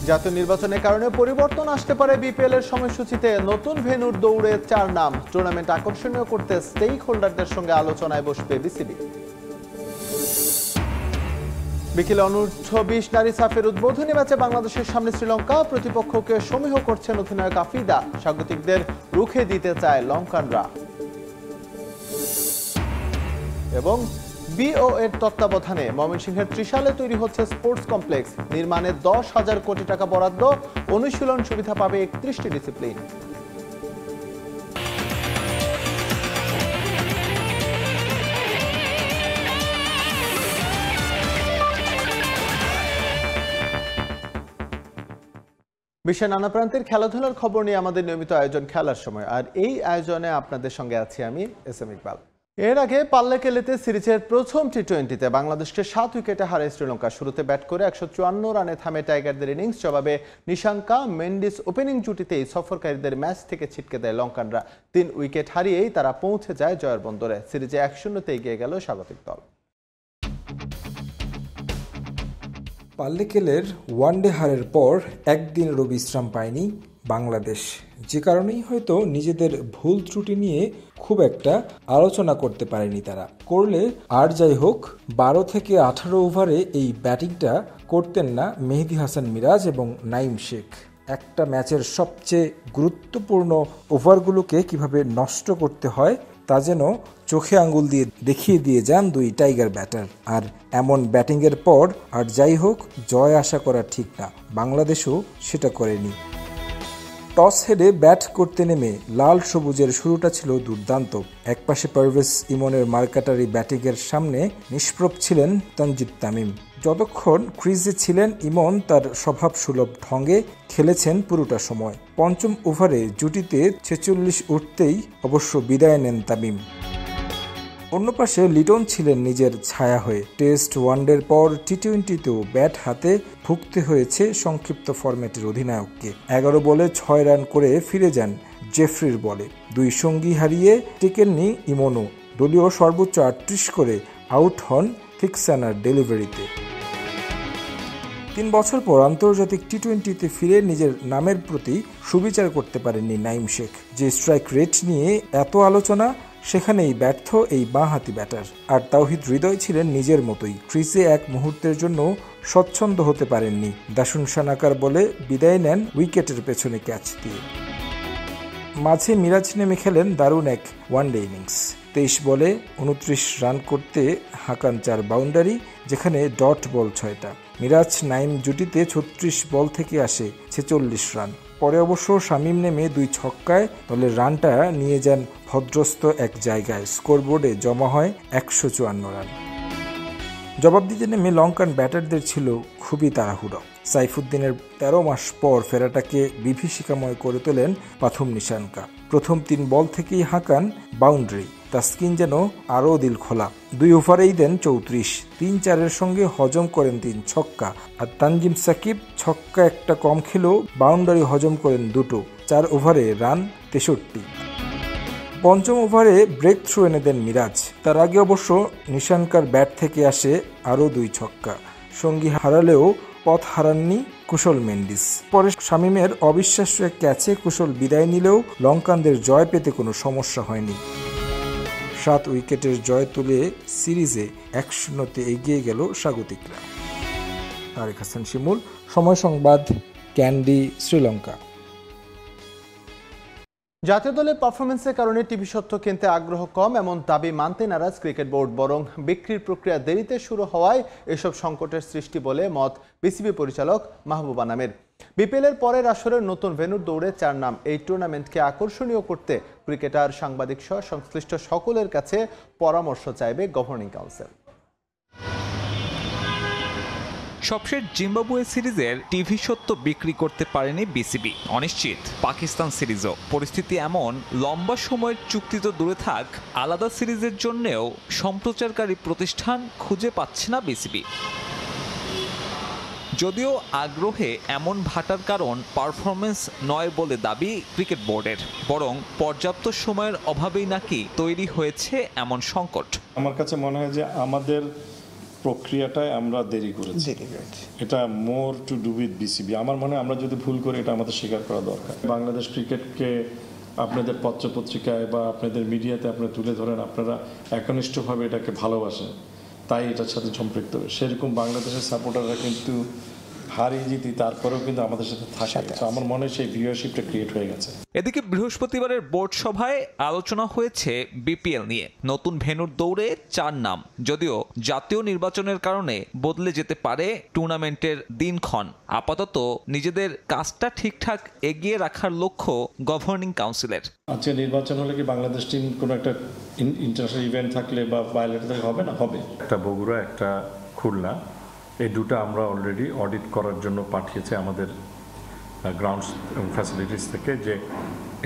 জাতীয় নির্বাচনের কারণে পরিবর্তন আসতে পারে বিপিএল এর সময়সূচিতে। নতুন ভেন্যুর দৌড়ে 4 নাম। টুর্নামেন্ট আকর্ষণীয় করতে স্টেক হোল্ডারদের সঙ্গে আলোচনায় বসবে বিসিবি। বিকেলে অনূর্ধ্ব-20 নারী সাফের উদ্বোধনী ম্যাচে বাংলাদেশের সামনে শ্রীলঙ্কা। প্রতিপক্ষকে সমীহ করছেন অধিনায়ক আফিদা। স্বাগতিকদের রুখে দিতে চায় লঙ্কানরা। এবং বিও এর তত্ত্বাবধানে ময়মনসিংহের ত্রিশালে তৈরি হচ্ছে স্পোর্টস কমপ্লেক্স। নির্মাণে 10,000 কোটি টাকা বরাদ্দ। অনুশীলন সুবিধা পাবে 31টি ডিসিপ্লিন। বিশ্বের নানা প্রান্তের খেলাধুলার খবর নিয়ে আমাদের নিয়মিত আয়োজন খেলার সময়। আর এই আয়োজনে আপনাদের সঙ্গে আছি আমি এসএম ইকবাল। এর আগে পাল্লেকেলেতে সিরিজের প্রথম টি-20তে বাংলাদেশকে 7 উইকেটে হারায় শ্রীলঙ্কা। শুরুতে ব্যাট করে 154 রানে থামে টাইগারদের ইনিংস। জবাবে নিশাঙ্কা মেন্ডিস ওপেনিং জুটিতেই সফরকারীদের ম্যাচ থেকে ছিটকে দেয় লঙ্কানরা। 3 উইকেট হারিয়েই তারা পৌঁছে যায় জয়ের বন্দরে। সিরিজে 1-0তে এগিয়ে গেল স্বাগতিক দল। পাল্লেকেলের ওয়ানডে হারের পর একদিনেরও বিশ্রাম পায়নি বাংলাদেশ, যে কারণেই হয়তো নিজেদের ভুল ত্রুটি নিয়ে খুব একটা আলোচনা করতে পারেনি তারা। করলে আর যাই হোক, 12 থেকে 18 ওভারে এই ব্যাটিংটা করতেন না মেহেদী হাসান মিরাজ এবং নাইম শেখ। একটা ম্যাচের সবচেয়ে গুরুত্বপূর্ণ ওভারগুলোকে কিভাবে নষ্ট করতে হয় তা যেন চোখে আঙ্গুল দিয়ে দেখিয়ে দিয়ে যান দুই টাইগার ব্যাটার। আর এমন ব্যাটিংয়ের পর আর যাই হোক, জয় আশা করা ঠিক না। বাংলাদেশও সেটা করেনি। টস হেরে ব্যাট করতে নেমে লাল সবুজের শুরুটা ছিল দুর্দান্ত। একপাশে পারভেজ ইমনের মার্কাটারি ব্যাটিংয়ের সামনে নিষ্প্রভ ছিলেন তানজিদ তামিম। যতক্ষণ ক্রিজে ছিলেন ইমন তার স্বভাব সুলভ ঢঙ্গে খেলেছেন পুরোটা সময়। পঞ্চম ওভারে জুটিতে 46 উঠতেই অবশ্য বিদায় নেন তামিম। অন্য পাশে লিটন ছিলেন নিজের ছায়া হয়ে। টেস্ট ওয়ানডের পর টি-20তেও ব্যাট হাতে ভুগতে হয়েছে সংক্ষিপ্ত ফরম্যাটের অধিনায়ককে। 11 বলে 6 রান করে ফিরে যান জেফরির বলে। 2 সঙ্গী হারিয়ে টেকেননি ইমনও। দলীয় সর্বোচ্চ 38 করে আউট হন থিকসানার ডেলিভারিতে। 3 বছর পর আন্তর্জাতিক টি-20তে ফিরে নিজের নামের প্রতি সুবিচার করতে পারেননি নাইম শেখ। যে স্ট্রাইক রেট নিয়ে এত আলোচনা, সেখানেই ব্যর্থ এই বাঁহাতি ব্যাটার। আর তাওহিদ হৃদয় ছিলেন নিজের মতোই। ক্রিজে এক মুহূর্তের জন্য স্বচ্ছন্দ হতে পারেননি। দাসুন সানাকার বলে বিদায় নেন উইকেটের পেছনে ক্যাচ দিয়ে। মাঝে মিরাজ নেমে খেলেন দারুণ এক ওয়ানডে ইনিংস। 23 বলে 29 রান করতে হাঁকান 4 বাউন্ডারি, যেখানে ডট বল 6টা। মিরাজ নাইম জুটিতে 36 বল থেকে আসে 46 রান। পরে অবশ্য শামীম নেমে 2 ছক্কায় দলের রানটা নিয়ে যান ভদ্রস্থ এক জায়গায়। স্কোরবোর্ডে জমা হয় 154 রান। জবাব দিতে নেমে লঙ্কান ব্যাটারদের ছিল খুবই তাড়াহুড়ো। সাইফুদ্দিনের 13 মাস পর ফেরাটাকে বিভীষিকাময় করে তোলেন প্রথম নিশাঙ্কা। প্রথম 3 বল থেকেই হাঁকান বাউন্ডারি। তাসকিন যেন আরও দিল খোলা। 2 ওভারেই দেন 34। 3-4-এর সঙ্গে হজম করেন 3 ছক্কা। আর তানজিম সাকিব ছক্কা একটা কম খেলেও বাউন্ডারি হজম করেন 2টো। 4 ওভারে রান 63। পঞ্চম ওভারে ব্রেক থ্রু এনে দেন মিরাজ। তার আগে অবশ্য নিশাঙ্কার ব্যাট থেকে আসে আরও 2 ছক্কা। সঙ্গী হারালেও পথ হারাননি কুশল মেন্ডিস। পরে শামীমের অবিশ্বাস্য এক ক্যাচে কুশল বিদায় নিলেও লঙ্কানদের জয় পেতে কোনো সমস্যা হয়নি। 7 উইকেটের জয় তুলে সিরিজে 1-0তে এগিয়ে গেল স্বাগতিকরা। তারেক হাসান শিমুল, সময় সংবাদ, ক্যান্ডি, শ্রীলঙ্কা। জাতীয় দলের পারফরমেন্সের কারণে টিভি সত্ত্ব কিনতে আগ্রহ কম, এমন দাবি মানতে নারাজ ক্রিকেট বোর্ড। বরং বিক্রির প্রক্রিয়া দেরিতে শুরু হওয়ায় এসব সংকটের সৃষ্টি বলে মত বিসিবি পরিচালক মাহবুব আনামের। বিপিএলের পরের আসরের নতুন ভেন্যুর দৌড়ে 4 নাম। এই টুর্নামেন্টকে আকর্ষণীয় করতে ক্রিকেটার, সাংবাদিক সহ সংশ্লিষ্ট সকলের কাছে পরামর্শ চাইবে গভর্নিং কাউন্সিল। সবশেষ জিম্বাবুয়ে সিরিজের টিভি সত্ত্ব বিক্রি করতে পারেনি বিসিবি। অনিশ্চিত পাকিস্তান সিরিজও পরিস্থিতি এমন। লম্বা সময়ের চুক্তি তো দূরে থাক, আলাদা সিরিজের জন্যেও সম্প্রচারকারী প্রতিষ্ঠান খুঁজে পাচ্ছে না বিসিবি। যদিও আগ্রহে এমন ভাটার কারণ পারফরমেন্স নয় বলে দাবি ক্রিকেট বোর্ডের, বরং পর্যাপ্ত সময়ের অভাবেই নাকি তৈরি হয়েছে এমন সংকট। আমার কাছে মনে হয় যে আমাদের প্রক্রিয়াটায় আমরা দেরি করেছি। এটা more to do with BCB. আমার মনে হয় আমরা যদি ভুল করি এটা আমাদের স্বীকার করা দরকার। বাংলাদেশ ক্রিকেটকে আপনাদের পত্রপত্রিকায় বা আপনাদের মিডিয়াতে আপনারা তুলে ধরেন, আপনারা একনিষ্ঠভাবে এটাকে ভালোবাসেন, তাই এটার সাথে সম্পৃক্ত। সেরকম বাংলাদেশের সাপোর্টাররা কিন্তু হারিয়ে জিতি তারপরেও কিন্তু আমাদের সাথে থাকে। তো আমার মনে হয় সেই ভিউয়ারশিপটা ক্রিয়েট হয়ে গেছে। এদিকে বৃহস্পতিবারের বোর্ড সভায় আলোচনা হয়েছে বিপিএল নিয়ে। নতুন ভেন্যুর দৌড়ে 4 নাম, যদিও জাতীয় নির্বাচনের কারণে বদলে যেতে পারে টুর্নামেন্টের দিনক্ষণ। আপাতত নিজেদের কাজটা ঠিকঠাক এগিয়ে রাখার লক্ষ্য গভর্নিং কাউন্সিলের। আজকে নির্বাচন হলে কি বাংলাদেশ টিম কোনো একটা ইন্টারন্যাশনাল ইভেন্ট থাকলে বা বাইলেটার হবে না? হবে। একটা বগুড়া, একটা খুলনা, এই দুটো আমরা অলরেডি অডিট করার জন্য পাঠিয়েছে আমাদের গ্রাউন্ডস এবং ফ্যাসিলিটিস থেকে, যে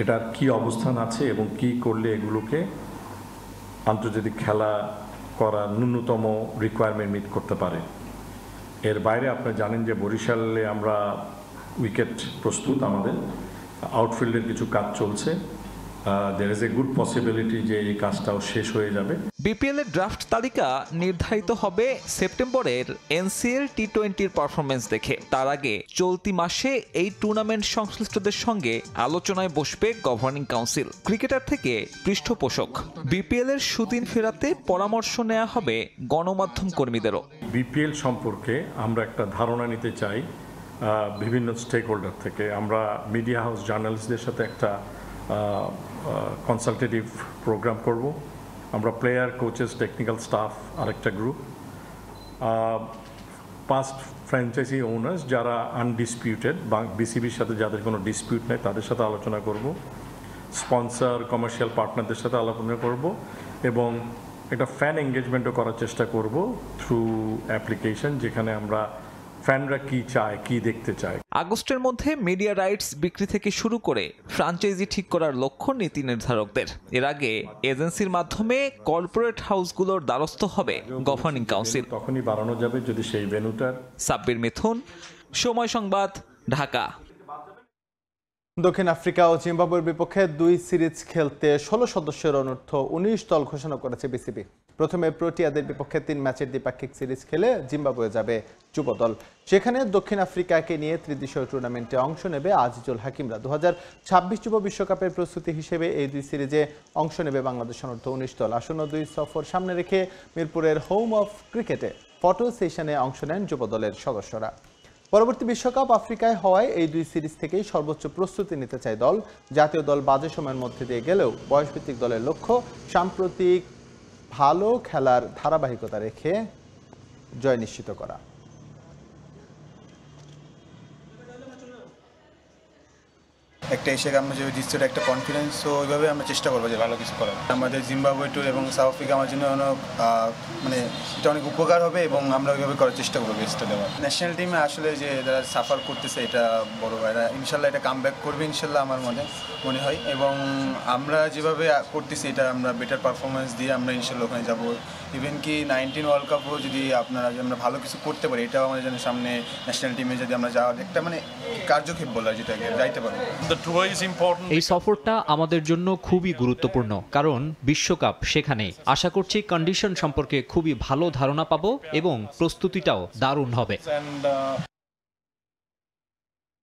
এটার কি অবস্থান আছে এবং কি করলে এগুলোকে আন্তর্জাতিক খেলা করার ন্যূনতম রিকোয়ারমেন্ট মিট করতে পারে। এর বাইরে আপনারা জানেন যে বরিশালে আমরা উইকেট প্রস্তুত, আমাদের আউটফিল্ডের কিছু কাজ চলছে। there is a good possibility যে এই কাজটাও শেষ হয়ে যাবে। বিপিএল এর ড্রাফট তালিকা নির্ধারিত হবে সেপ্টেম্বরের এনসিএল টি-20-র পারফরমেন্স দেখে। তার আগে চলতি মাসে এই টুর্নামেন্ট সংশ্লিষ্টদের সঙ্গে আলোচনায় বসবে গভর্নিং কাউন্সিল। ক্রিকেটার থেকে পৃষ্ঠপোষক, বিপিএল এর সুদিন ফেরাতে পরামর্শ নেওয়া হবে গণমাধ্যম কর্মীদেরও। বিপিএল সম্পর্কে আমরা একটা ধারণা নিতে চাই বিভিন্ন স্টেক হোল্ডার থেকে। আমরা মিডিয়া হাউস জার্নালিস্টদের সাথে একটা কনসালটেটিভ প্রোগ্রাম করব। আমরা প্লেয়ার, কোচেস, টেকনিক্যাল স্টাফ আরেকটা গ্রুপ, পাস্ট ফ্র্যাঞ্চাইজি ওনার্স যারা আনডিসপিউটেড বা বিসিবির সাথে যাদের কোনো ডিসপিউট নেই তাদের সাথে আলোচনা করব, স্পন্সর, কমার্শিয়াল পার্টনারদের সাথে আলোচনা করব এবং একটা ফ্যান এঙ্গেজমেন্টও করার চেষ্টা করব থ্রু অ্যাপ্লিকেশন, যেখানে আমরা ফ্যানরা কি চায়, কি দেখতে চায়। আগস্টের মধ্যে মিডিয়া রাইটস বিক্রি থেকে শুরু করে ফ্র্যাঞ্চাইজি ঠিক করার লক্ষ্য নীতি নির্ধারকদের। এর আগে এজেন্সির মাধ্যমে কর্পোরেট হাউসগুলোর দ্বারস্থ হবে গভর্নিং কাউন্সিল। তখনই বাড়ানো যাবে যদি সেই ভেন্যুটার। সাব্বির মিথুন, সময় সংবাদ, ঢাকা। দক্ষিণ আফ্রিকা ও জিম্বাবুয়ের বিপক্ষে 2 সিরিজ খেলতে 16 সদস্যের অনূর্ধ্ব 19 দল ঘোষণা করেছে বিসিবি। প্রথমে প্রোটিয়াদের বিপক্ষে 3 ম্যাচের দ্বিপাক্ষিক সিরিজ খেলে জিম্বাবুয়ে যাবে যুব দল। সেখানে দক্ষিণ আফ্রিকাকে নিয়ে ত্রিদেশীয় টুর্নামেন্টে অংশ নেবে আজিজুল হাকিমরা। 2026 যুব বিশ্বকাপের প্রস্তুতি হিসেবে এই 2 সিরিজে অংশ নেবে বাংলাদেশ অনূর্ধ্ব 19 দল। আসন্ন 2 সফর সামনে রেখে মিরপুরের হোম অফ ক্রিকেটে ফটো সেশনে অংশ নেন যুব দলের সদস্যরা। পরবর্তী বিশ্বকাপ আফ্রিকায় হওয়ায় এই 2 সিরিজ থেকেই সর্বোচ্চ প্রস্তুতি নিতে চায় দল। জাতীয় দল বাজে সময়ের মধ্যে দিয়ে গেলেও বয়সভিত্তিক দলের লক্ষ্য সাম্প্রতিক ভালো খেলার ধারাবাহিকতা রেখে জয় নিশ্চিত করা। একটা এসে আমরা যে জিতছি একটা কনফিডেন্স, তো ওইভাবে আমরা চেষ্টা করবো যে ভালো কিছু করার। আমাদের জিম্বাবুয়ে ট্যুর এবং সাউথ আফ্রিকা আমার জন্য মানে এটা অনেক উপকার হবে এবং আমরা ওইভাবে করার চেষ্টা করবো বেস্টটা দেওয়ার। ন্যাশনাল টিমে আসলে যে যারা সাফার করতেছে এটা বড় ভাইরা ইনশাল্লাহ এটা কাম ব্যাক করবে ইনশাল্লাহ আমার মনে হয়, এবং আমরা যেভাবে করতেছি এটা আমরা বেটার পারফরমেন্স দিয়ে আমরা ইনশাল্লাহ ওখানে যাবো। ইভেন কি 19 ওয়ার্ল্ড কাপও যদি আমরা ভালো কিছু করতে পারি, এটাও আমাদের জন্য সামনে ন্যাশনাল টিমে যদি আমরা যাওয়ার একটা মানে কার্যক্ষেপ বলা যেটাকে যাইতে পারবো। এই সফরটা আমাদের জন্য খুবই গুরুত্বপূর্ণ, কারণ বিশ্বকাপ সেখানে। আশা করছি কন্ডিশন সম্পর্কে খুবই ভালো ধারণা পাবো এবং প্রস্তুতিটাও দারুণ হবে।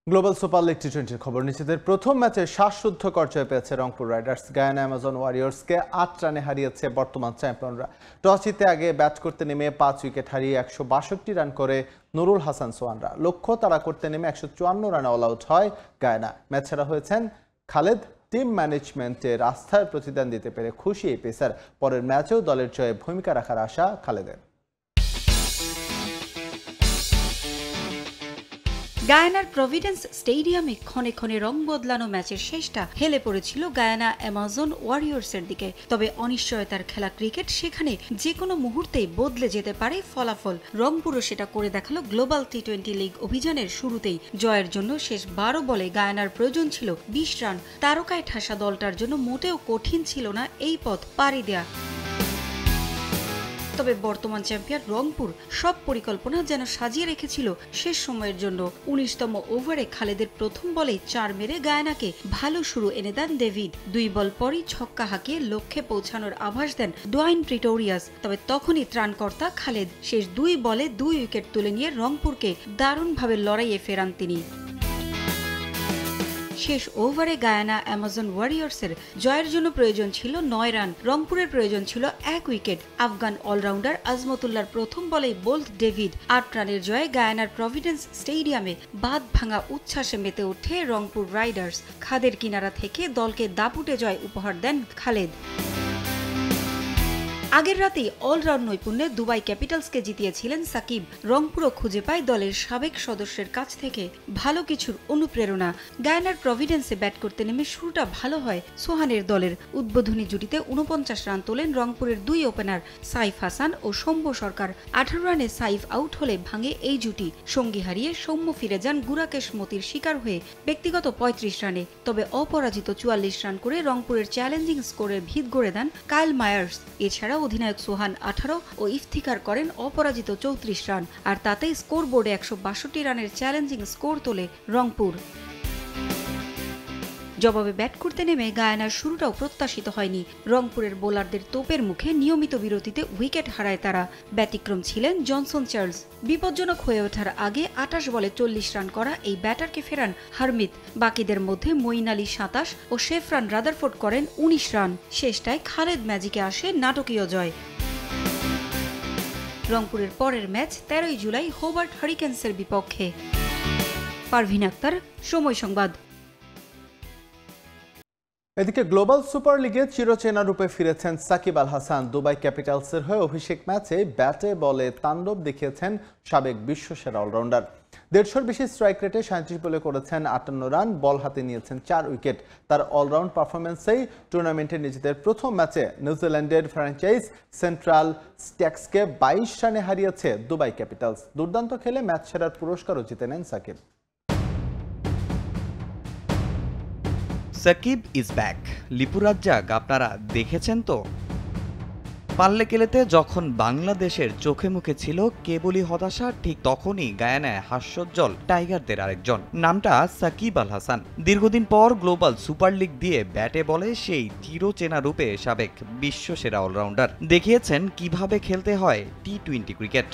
গ্লোবাল সুপার লিগ টি-20 খবর। নিজেদের প্রথম ম্যাচে শ্বাসরুদ্ধকর জয় পেয়েছে রংপুর রাইডার্স। গায়ানা অ্যামাজন ওয়ারিয়র্সকে 8 রানে হারিয়েছে বর্তমান চ্যাম্পিয়নরা। টস জিতে আগে ব্যাট করতে নেমে 5 উইকেট হারিয়ে 162 রান করে নুরুল হাসান সোহানরা। লক্ষ্য তাড়া করতে নেমে 154 রানে অল আউট হয় গায়ানা। ম্যাচ ছাড়া হয়েছেন খালেদ। টিম ম্যানেজমেন্টের আস্থার প্রতিদান দিতে পেরে খুশি এই পেসার। পরের ম্যাচেও দলের জয়ে ভূমিকা রাখার আশা খালেদের। গায়ানার প্রভিডেন্স স্টেডিয়ামে ক্ষণে ক্ষণে রং বদলানো ম্যাচের শেষটা হেলে পড়েছিল গায়ানা অ্যামাজন ওয়ারিয়র্সের দিকে। তবে অনিশ্চয়তার খেলা ক্রিকেট, সেখানে যে কোনো মুহূর্তেই বদলে যেতে পারে ফলাফল। রংপুরও সেটা করে দেখালো গ্লোবাল টি-20 লিগ অভিযানের শুরুতেই। জয়ের জন্য শেষ 12 বলে গায়ানার প্রয়োজন ছিল 20 রান। তারকায় ঠাসা দলটার জন্য মোটেও কঠিন ছিল না এই পথ পাড়ি দেয়া। তবে বর্তমান চ্যাম্পিয়ন রংপুর সব পরিকল্পনা যেন সাজিয়ে রেখেছিল শেষ সময়ের জন্য। ১৯তম ওভারে খালেদের প্রথম বলেই ৪ মেরে গায়ানাকে ভালো শুরু এনে দেন ডেভিড। ২ বল পরই ছক্কা হাঁকিয়ে লক্ষ্যে পৌঁছানোর আভাস দেন ডোয়াইন প্রিটোরিয়াস। তবে তখনই ত্রাণকর্তা খালেদ শেষ ২ বলে ২ উইকেট তুলে নিয়ে রংপুরকে দারুণভাবে লড়াইয়ে ফেরান তিনি। শেষ ওভারে গায়ানা অ্যামাজন ওয়ারিয়র্সের জয়ের জন্য প্রয়োজন ছিল ৯ রান, রংপুরের প্রয়োজন ছিল ১ উইকেট। আফগান অলরাউন্ডার আজমতুল্লাহর প্রথম বলেই বোল্ড ডেভিড। ৮ রানের জয়ে গায়ানার প্রভিডেন্স স্টেডিয়ামে বাঁধ ভাঙা উচ্ছ্বাসে মেতে ওঠে রংপুর রাইডার্স। খাদের কিনারা থেকে দলকে দাপুটে জয় উপহার দেন খালেদ। আগের রাতেই অলরাউন্ড নৈপুণ্যে দুবাই ক্যাপিটালসকে জিতিয়েছিলেন সাকিব। রংপুরও খুঁজে পায় দলের সাবেক সদস্যের কাছ থেকে ভালো কিছুর অনুপ্রেরণা। গায়ানার প্রভিডেন্সে ব্যাট করতে নেমে শুরুটা ভালো হয় সোহানের দলের। উদ্বোধনী জুটিতে ৪৯ রান তোলেন রংপুরের ২ ওপেনার সাইফ হাসান ও সৌম্য সরকার। ১৮ রানে সাইফ আউট হলে ভাঙে এই জুটি। সঙ্গী হারিয়ে সৌম্য ফিরে যান গুরাকেশ মতির শিকার হয়ে ব্যক্তিগত ৩৫ রানে। তবে অপরাজিত ৪৪ রান করে রংপুরের চ্যালেঞ্জিং স্কোরের ভিত গড়ে দেন কাইল মায়ার্স। এছাড়া অধিনায়ক সোহান ১৮ ও ইফতিখার করেন অপরাজিত ৩৪ রান। আর তাতেই স্কোর বোর্ডে ১৬২ রানের চ্যালেঞ্জিং স্কোর তোলে রংপুর। জবাবে ব্যাট করতে নেমে গায়ানার শুরুটাও প্রত্যাশিত হয়নি। রংপুরের বোলারদের তোপের মুখে নিয়মিত বিরতিতে উইকেট হারায় তারা। ব্যতিক্রম ছিলেন জনসন চার্লস। বিপজ্জনক হয়ে ওঠার আগে ২৮ বলে ৪০ রান করা এই ব্যাটারকে ফেরান হারমিত। বাকিদের মধ্যে মঈন আলী ২৭ ও শেফরান রাদারফোর্ড করেন ১৯ রান। শেষটায় খালেদ ম্যাজিকে আসে নাটকীয় জয়। রংপুরের পরের ম্যাচ ১৩ জুলাই হোবার্ট হারিকেন্সের বিপক্ষে। পারভিন আক্তার, সময় সংবাদ। এদিকে গ্লোবাল সুপার লিগে চিরচেনা রূপে ফিরেছেন সাকিব আল হাসান। দুবাই ক্যাপিটালসের হয়ে অভিষেক ম্যাচে ব্যাটে বলে তাণ্ডব দেখিয়েছেন সাবেক বিশ্বসেরা অলরাউন্ডার। ১৫০ বেশি স্ট্রাইক রেটে ৩৭ বলে করেছেন ৫৮ রান, বল হাতে নিয়েছেন ৪ উইকেট। তার অলরাউন্ড পারফরমেন্সেই টুর্নামেন্টে নিজেদের প্রথম ম্যাচে নিউজিল্যান্ডের ফ্র্যাঞ্চাইজ সেন্ট্রাল স্ট্যাক্সকে ২২ রানে হারিয়েছে দুবাই ক্যাপিটালস। দুর্দান্ত খেলে ম্যাচ সেরার পুরস্কারও জিতে নেন সাকিব। Shakib is back. লিপু রাজ্জাক আপনারা দেখেছেন তো? পাল্লেকেলেতে যখন বাংলাদেশের চোখে মুখে ছিল কেবলই হতাশা, ঠিক তখনই গায়ানায় হাস্যোজ্জ্বল টাইগারদের আরেকজন। নামটা সাকিব আল হাসান। দীর্ঘদিন পর গ্লোবাল সুপার লিগ দিয়ে ব্যাটে বলে সেই চিরচেনা রূপে সাবেক বিশ্বসেরা অলরাউন্ডার দেখিয়েছেন কিভাবে খেলতে হয় টি-২০ ক্রিকেট।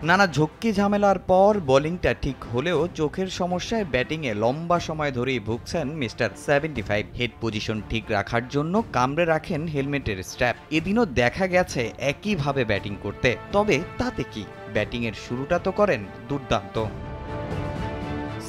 নানা ঝক্কি ঝামেলার পর বোলিংটা ঠিক হলেও চোখের সমস্যায় ব্যাটিংয়ে লম্বা সময় ধরেই ভুগছেন মিস্টার ৭৫। হেড পজিশন ঠিক রাখার জন্য কামড়ে রাখেন হেলমেটের স্ট্র্যাপ। এদিনও দেখা গেছে একইভাবে ব্যাটিং করতে। তবে তাতে কি, ব্যাটিংয়ের শুরুটা তো করেন দুর্দান্ত।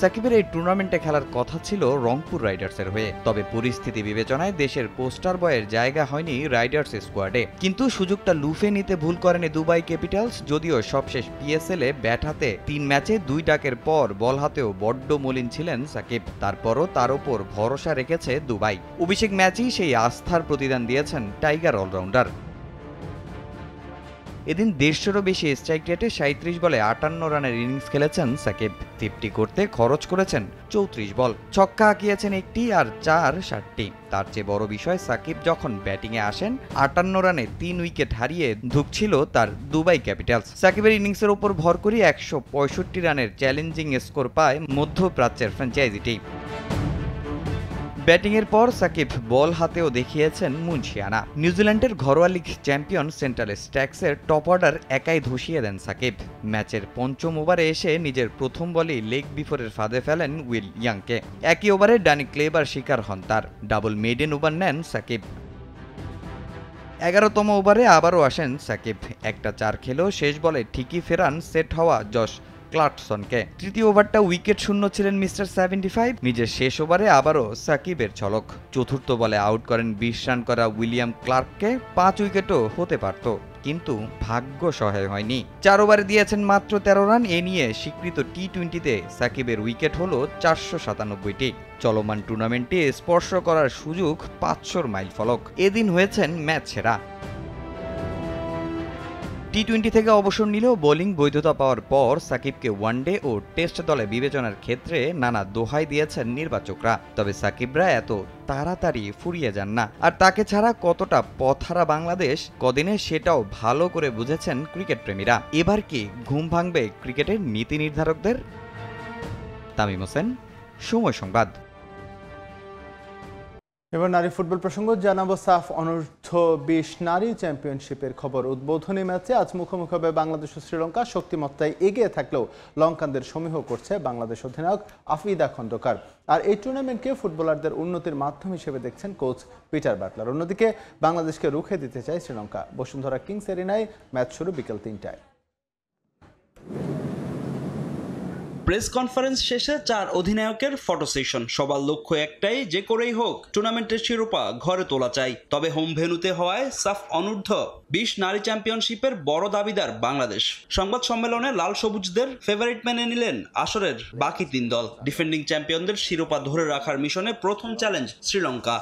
সাকিবের এই টুর্নামেন্টে খেলার কথা ছিল রংপুর রাইডার্সের হয়ে, তবে পরিস্থিতি বিবেচনায় দেশের পোস্টার বয়ের জায়গা হয়নি রাইডার্স স্কোয়াডে। কিন্তু সুযোগটা লুফে নিতে ভুল করেনি দুবাই ক্যাপিটালস। যদিও সবশেষ পিএসএলে ব্যাট হাতে ৩ ম্যাচে ২ ডাকের পর বল হাতেও বড্ড মলিন ছিলেন সাকিব। তারপরও তার ওপর ভরসা রেখেছে দুবাই। অভিষেক ম্যাচেই সেই আস্থার প্রতিদান দিয়েছেন টাইগার অলরাউন্ডার। এদিন ১৫০রও বেশি স্ট্রাইক রেটে ৩৭ বলে ৫৮ রানের ইনিংস খেলেছেন সাকিব। 50 করতে খরচ করেছেন ৩৪ বল, ছক্কা হাঁকিয়েছেন ১টি আর ৪ ৬০টি। তার চেয়ে বড় বিষয়, সাকিব যখন ব্যাটিংয়ে আসেন ৫৮ রানে ৩ উইকেট হারিয়ে ধুঁকছিল তার দুবাই ক্যাপিটালস। সাকিবের ইনিংসের উপর ভর করে ১৬৫ রানের চ্যালেঞ্জিং স্কোর পায় মধ্যপ্রাচ্যের ফ্র্যাঞ্চাইজিটি। ব্যাটিংয়ের পর সাকিব বল হাতেও দেখিয়েছেন মুনশিয়ানা। নিউজিল্যান্ডের ঘরোয়া লিগ চ্যাম্পিয়ন সেন্ট্রাল স্ট্যাক্সের টপ অর্ডার একাই ধসিয়ে দেন সাকিব। ম্যাচের পঞ্চম ওভারে এসে নিজের প্রথম বলেই লেগ বিফোরের ফাঁদে ফেলেন উইল ইয়াংকে। একই ওভারে ডানি ক্লেবার শিকার হন তার। ডাবল মেডেন ওভার নেন সাকিব। ১১তম ওভারে আবারও আসেন সাকিব। একটা ৪ খেলেও শেষ বলে ঠিকই ফেরান সেট হওয়া জশ ক্লার্কসনকে। তৃতীয় ওভারটা উইকেট শূন্য ছিলেন মিস্টার ৭৫। নিজের শেষ ওভারে আবারও সাকিবের ঝলক। চতুর্থ বলে আউট করেন ২০ রান করা উইলিয়াম ক্লার্ককে। ৫ উইকেটও হতে পারত, কিন্তু ভাগ্য সহায় হয়নি। ৪ ওভারে দিয়েছেন মাত্র ১৩ রান। এ নিয়ে স্বীকৃত টি-২০তে সাকিবের উইকেট হল ৪৯৭টি। চলমান টুর্নামেন্টে স্পর্শ করার সুযোগ ৫০০ মাইল ফলক। এদিন হয়েছেন ম্যাচ সেরা। টি-20 থেকে অবসর নিলেও বোলিং বৈধতা পাওয়ার পর সাকিবকে ওয়ানডে ও টেস্ট দলে বিবেচনার ক্ষেত্রে নানা দোহাই দিয়েছেন নির্বাচকরা। তবে সাকিবরা এত তাড়াতাড়ি ফুরিয়ে যান না, আর তাকে ছাড়া কতটা পথহারা বাংলাদেশ কদিনে সেটাও ভালো করে বুঝেছেন ক্রিকেট প্রেমীরা। এবার কি ঘুম ভাঙবে ক্রিকেটের নীতি নির্ধারকদের? তামিম হোসেন, সময় সংবাদ। এবার নারী ফুটবল প্রসঙ্গ জানাবো। সাফ অনূর্ধ্ব-20 নারী চ্যাম্পিয়নশিপের খবর। উদ্বোধনী ম্যাচে আজ মুখোমুখি হবে বাংলাদেশ ও শ্রীলঙ্কা। শক্তিমত্তায় এগিয়ে থাকলেও লঙ্কানদের সমীহ করছে বাংলাদেশ অধিনায়ক আফিদা খন্দকার। আর এই টুর্নামেন্টকে ফুটবলারদের উন্নতির মাধ্যম হিসেবে দেখছেন কোচ পিটার বাটলার। অন্যদিকে বাংলাদেশকে রুখে দিতে চায় শ্রীলঙ্কা। বসুন্ধরা কিংস এরিনায় ম্যাচ শুরু বিকেল 3টায়। প্রেস কনফারেন্স শেষে 4 অধিনায়কের ফটো সেশন। সবার লক্ষ্য একটাই, যে করেই হোক টুর্নামেন্টের শিরোপা ঘরে তোলা চাই। তবে হোম ভেন্যুতে হওয়ায় সাফ অনূর্ধ্ব-20 নারী চ্যাম্পিয়নশিপের বড় দাবিদার বাংলাদেশ। সংবাদ সম্মেলনে লাল সবুজদের ফেভারিট মেনে নিলেন আসরের বাকি 3 দল। ডিফেন্ডিং চ্যাম্পিয়নদের শিরোপা ধরে রাখার মিশনে প্রথম চ্যালেঞ্জ শ্রীলঙ্কা।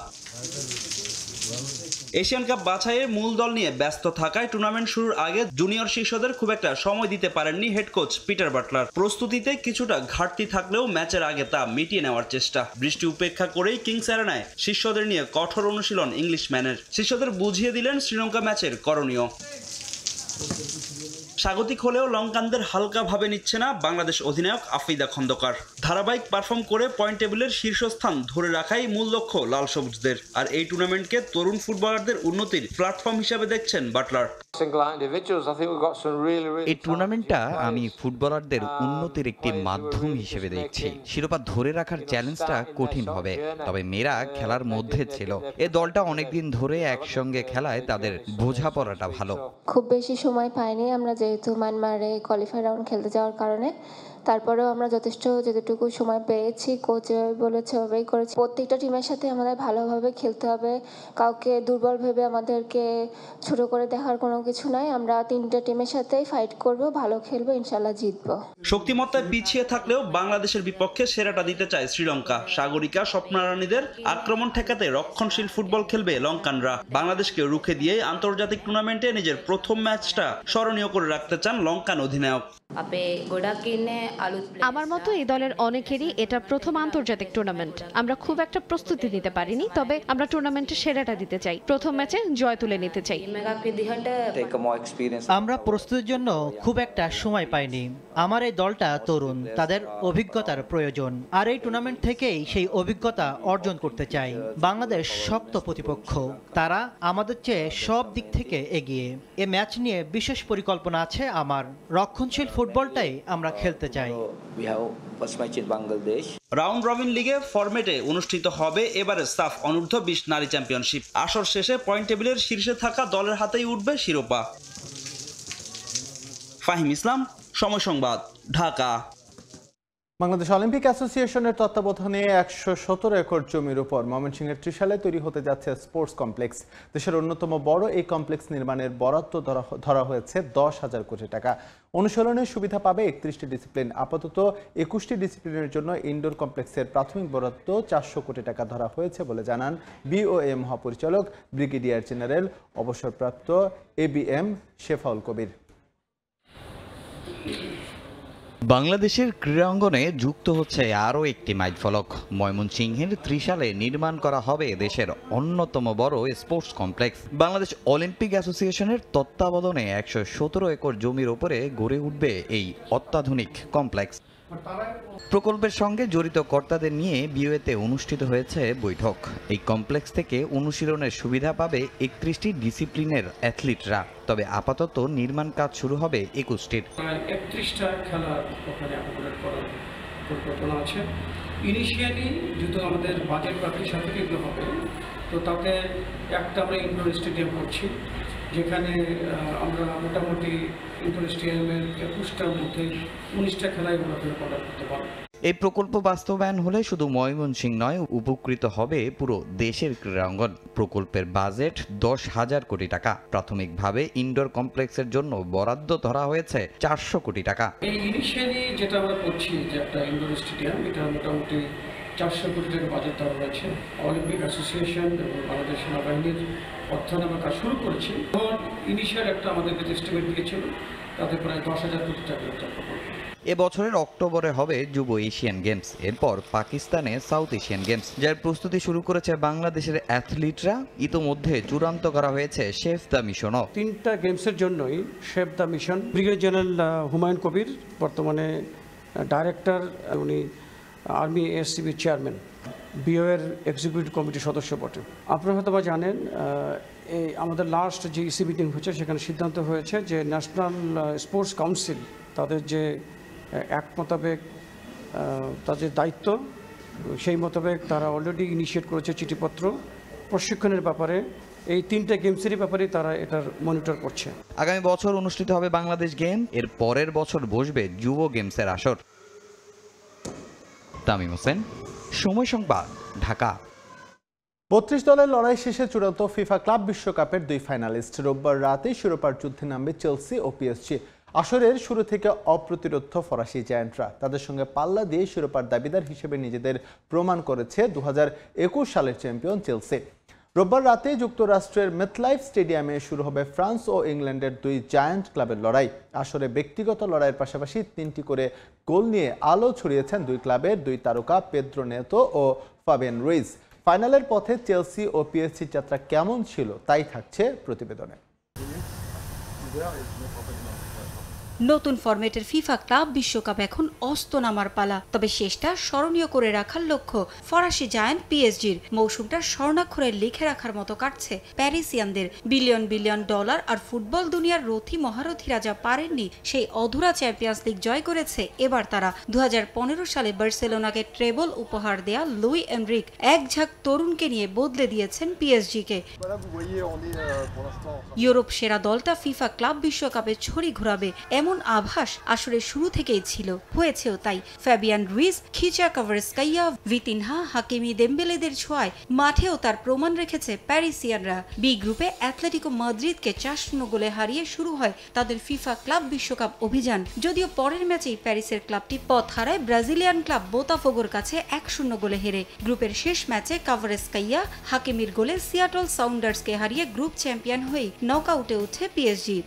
এশিয়ান কাপ বাছাইয়ের মূল দল নিয়ে ব্যস্ত থাকায় টুর্নামেন্ট শুরুর আগে জুনিয়র শিশুদের খুব একটা সময় দিতে পারেননি হেড কোচ পিটার বাটলার। প্রস্তুতিতে কিছুটা ঘাটতি থাকলেও ম্যাচের আগে তা মিটিয়ে নেওয়ার চেষ্টা। বৃষ্টি উপেক্ষা করেই কিংস এরিনায় শিষ্যদের নিয়ে কঠোর অনুশীলন ইংলিশম্যানের। শিষ্যদের বুঝিয়ে দিলেন শ্রীলঙ্কা ম্যাচের করণীয়। স্বাগতিক হলেও লঙ্কানদের হালকাভাবে নিচ্ছে না বাংলাদেশ অধিনায়ক আফিদা খন্দকার। ধারাবাহিক পারফর্ম করে পয়েন্ট টেবিলের শীর্ষস্থান ধরে রাখাই মূল লক্ষ্য লাল সবুজদের। আর এই টুর্নামেন্টকে তরুণ ফুটবলারদের উন্নতির প্ল্যাটফর্ম হিসেবে দেখছেন বাটলার। এই টুর্নামেন্টটা আমি ফুটবলারদের উন্নতির একটি মাধ্যম হিসেবে দেখছি। শিরোপা ধরে রাখার চ্যালেঞ্জটা কঠিন হবে, তবে মেয়েরা খেলার মধ্যে ছিল। এই দলটা অনেকদিন ধরে একসঙ্গে খেলায় তাদের বোঝাপড়াটা ভালো। খুব বেশি সময় পাইনি আমরা, যেহেতু মায়ানমারে কোয়ালিফায়ার রাউন্ড খেলতে যাওয়ার কারণে। তারপরেও আমরা যতটুকু সময় পেয়েছি কোচ বলেছে ওভাবেই করেছি। প্রত্যেকটা টিমের সাথে আমাদের ভালোভাবে খেলতে হবে, কাউকে দুর্বল ভেবে আমাদেরকে ছোট করে দেখার কোনো কিছু নাই। আমরা 3টে টিমের সাথেই ফাইট করব, ভালো খেলবো, ইনশাল্লাহ জিতবো। শক্তিমত্তায় পিছিয়ে থাকলেও বাংলাদেশের বিপক্ষে সেরাটা দিতে চায় শ্রীলঙ্কা। সাগরিকা স্বপ্নারানীদের আক্রমণ ঠেকাতে রক্ষণশীল ফুটবল খেলবে লঙ্কানরা। বাংলাদেশকে রুখে দিয়ে আন্তর্জাতিক টুর্নামেন্টে নিজের প্রথম ম্যাচটা স্মরণীয় করে রাখতে চান লঙ্কান অধিনায়ক। আমার মতো এই দলের অনেকেরই এটা প্রথম আন্তর্জাতিক টুর্নামেন্ট। আমরা খুব একটা প্রস্তুতি নিতে পারিনি, তবে আমরা টুর্নামেন্টে সেরাটা দিতে চাই। প্রথম ম্যাচে জয় তুলে নিতে চাই। আমরা প্রস্তুতির জন্য খুব একটা সময় পাইনি। আমার এই দলটা তরুণ, তাদের অভিজ্ঞতার প্রয়োজন, আর এই টুর্নামেন্ট থেকেই সেই অভিজ্ঞতা অর্জন করতে চাই। বাংলাদেশ শক্ত প্রতিপক্ষ, তারা আমাদের চেয়ে সব দিক থেকে এগিয়ে। এ ম্যাচ নিয়ে বিশেষ পরিকল্পনা আছে আমার। রক্ষণশীল ফুটবলটাই আমরা খেলতে চাই। রাউন্ড রবিন লিগে ফরম্যাটে অনুষ্ঠিত হবে এবারে সাফ অনূর্ধ্ব-20 নারী চ্যাম্পিয়নশিপ। আসর শেষে পয়েন্ট টেবিলের শীর্ষে থাকা দলের হাতেই উঠবে শিরোপা। ফাহিম ইসলাম, সময় সংবাদ, ঢাকা। বাংলাদেশ অলিম্পিক অ্যাসোসিয়েশনের তত্ত্বাবধানে 117 একর জমির উপর ময়মনসিংহের ত্রিশালে তৈরি হতে যাচ্ছে স্পোর্টস কমপ্লেক্স। দেশের অন্যতম বড় এই কমপ্লেক্স নির্মাণের বরাদ্দ ধরা হয়েছে 10,000 কোটি টাকা। অনুশীলনের সুবিধা পাবে 31টি ডিসিপ্লিন। আপাতত 21টি ডিসিপ্লিনের জন্য ইনডোর কমপ্লেক্সের প্রাথমিক বরাদ্দ 400 কোটি টাকা ধরা হয়েছে বলে জানান বিওএ মহাপরিচালক ব্রিগেডিয়ার জেনারেল অবসরপ্রাপ্ত ABM শেফাউল কবির। বাংলাদেশের ক্রীড়াঙ্গনে যুক্ত হচ্ছে আরও একটি মাইলফলক। ময়মনসিংহের ত্রিশালে নির্মাণ করা হবে দেশের অন্যতম বড় স্পোর্টস কমপ্লেক্স। বাংলাদেশ অলিম্পিক অ্যাসোসিয়েশনের তত্ত্বাবধানে 117 একর জমির ওপরে গড়ে উঠবে এই অত্যাধুনিক কমপ্লেক্স। প্রকল্পের সঙ্গে জড়িত কর্তাদের নিয়ে বিওএতে অনুষ্ঠিত হয়েছে বৈঠক। এই কমপ্লেক্স থেকে অনুশীলনের সুবিধা পাবে 31টি ডিসিপ্লিনের অ্যাথলিটরা। তবে আপাতত নির্মাণ কাজ শুরু হবে 21টির। 31টা খেলা ওখানে অপারেট করার পরিকল্পনা আছে। ইনিশিয়ালি যেহেতু আমাদের বাজেট প্রাপ্তির সাথে এগুলো হবে, তো তাতে একটা আমরা ইনডোর স্টেডিয়াম করছি, যেখানে আমরা মোটামুটি ইনডোর স্টেডিয়ামের 21টার মধ্যে 19টা খেলায় আমরা করা করতে পারব। এই প্রকল্প বাস্তবায়ন হলে শুধু ময়মনসিংহ নয়, উপকৃত হবে পুরো দেশের ক্রীড়াঙ্গন। প্রকল্পের বাজেট 10,000 কোটি টাকা। প্রাথমিকভাবে ইনডোর কমপ্লেক্সের জন্য বরাদ্দ ধরা হয়েছে 400 কোটি টাকা। এই ইনিশিয়ালি যেটা আমরা করছি যে একটা ইনডোর স্টেডিয়াম, এটা মোটামুটি 400 কোটি টাকা বাজেট দেওয়া হয়েছে। অলিম্পিক অ্যাসোসিয়েশন এবং বাংলাদেশ সেনাবাহিনীর অর্থায়নে আমরা কাজ শুরু করেছি। ইনিশিয়াল একটা আমাদের কাছে এস্টিমেট দিয়েছিল, তাতে প্রায় 10,000 কোটি টাকা একটা প্রকল্প। এবছরের অক্টোবরে হবে যুব এশিয়ান গেমস, এরপর পাকিস্তানে সাউথ এশিয়ান গেমস, যার প্রস্তুতি শুরু করেছে বাংলাদেশের অ্যাথলিটরা। ইতোমধ্যে চূড়ান্ত করা হয়েছে শেফ দ্য মিশনও। 3টা গেমসের জন্যই chef de mission. Brigadier general Humayun Kabir বর্তমানে ডাইরেক্টর, উনি আর্মি এসসিবি চেয়ারম্যান, বিওএর এক্সিকিউটিভ কমিটির সদস্য বটে। আপনারা হয়তো বা জানেন, এই আমাদের লাস্ট যে ইসি মিটিং হয়েছে সেখানে সিদ্ধান্ত হয়েছে যে ন্যাশনাল স্পোর্টস কাউন্সিল তাদের যে অ্যাক্ট মোতাবেক তাদের দায়িত্ব, সেই মোতাবেক তারা অলরেডি ইনিশিয়েট করেছে চিঠিপত্র প্রশিক্ষণের ব্যাপারে। এই 3টা গেমসেরই ব্যাপারে তারা এটার মনিটর করছে। আগামী বছর অনুষ্ঠিত হবে বাংলাদেশ গেম, এর পরের বছর বসবে যুব গেমসের আসর। তামিম হোসেন, সময় সংবাদ, ঢাকা। 32 দলের লড়াই শেষে চূড়ান্ত ফিফা ক্লাব বিশ্বকাপের 2 ফাইনালিস্ট। রোববার রাতে শিরোপার যুদ্ধে নামবে চেলসি ও পিএসজি। আসরের শুরু থেকে অপ্রতিরোধ ফরাসি জায়ান্টরা তাদের সঙ্গে পাল্লা দিয়ে শিরোপার দাবিদার হিসেবে নিজেদের প্রমাণ করেছে 2021 সালের চ্যাম্পিয়ন চেলসি। রোববার রাতে যুক্তরাষ্ট্রের মেথলাইফ স্টেডিয়ামে শুরু হবে ফ্রান্স ও ইংল্যান্ডের 2 জায়ান্ট ক্লাবের লড়াই। আসরে ব্যক্তিগত লড়াইয়ের পাশাপাশি 3টি করে গোল নিয়ে আলো ছড়িয়েছেন 2 ক্লাবের 2 তারকা পেদ্রো নেতো ও ফাবিয়ান রুইজ। ফাইনালের পথে চেলসি ও পিএসজির যাত্রা কেমন ছিল তাই থাকছে প্রতিবেদনে। নতুন ফরম্যাটের ফিফা ক্লাব বিশ্বকাপ এখন অস্ত নামার পালা। তবে শেষটা স্মরণীয় করে রাখার লক্ষ্য ফরাসি জায়ান্ট পিএসজির। মৌসুমটা স্বর্ণাক্ষরে লিখে রাখার মতো কাটছে প্যারিসিয়ানদের। বিলিয়ন বিলিয়ন ডলার আর ফুটবল দুনিয়ার রথী মহারথীরা যা পারেননি সেই অধুরা চ্যাম্পিয়ন্স লিগ জয় করেছে এবার তারা। 2015 সালে বার্সেলোনাকে ট্রেবল উপহার দেয়া লুই এনরিক এক ঝাঁক তরুণকে নিয়ে বদলে দিয়েছেন পিএসজিকে। ইউরোপ সেরা দলটা ফিফা ক্লাব বিশ্বকাপে ছড়ি ঘোরাবে এমন আভাস আসলে শুরু থেকেই ছিল, হয়েছেও তাই। ফাবিয়ান রুইজ, খিচা কাভারেস্কাইয়া, ভিতিনহা, হাকিমি, দেম্বেলেদের ছোঁয়ায় মাঠেও তার প্রমাণ রেখেছে প্যারিসিয়ানরা। বি গ্রুপে অ্যাথলেটিকো মাদ্রিদকে 4-0 গোলে হারিয়ে শুরু হয় তাদের ফিফা ক্লাব বিশ্বকাপ অভিযান। যদিও পরের ম্যাচেই প্যারিসের ক্লাবটি পথ হারায় ব্রাজিলিয়ান ক্লাব বোতাফোগোর কাছে 1-0 গোলে হেরে। গ্রুপের শেষ ম্যাচে কাভারেস্কাইয়া, হাকিমির গোলে সিয়াটল সাউন্ডার্সকে হারিয়ে গ্রুপ চ্যাম্পিয়ন হয়ে নকআউটে ওঠে পিএসজি।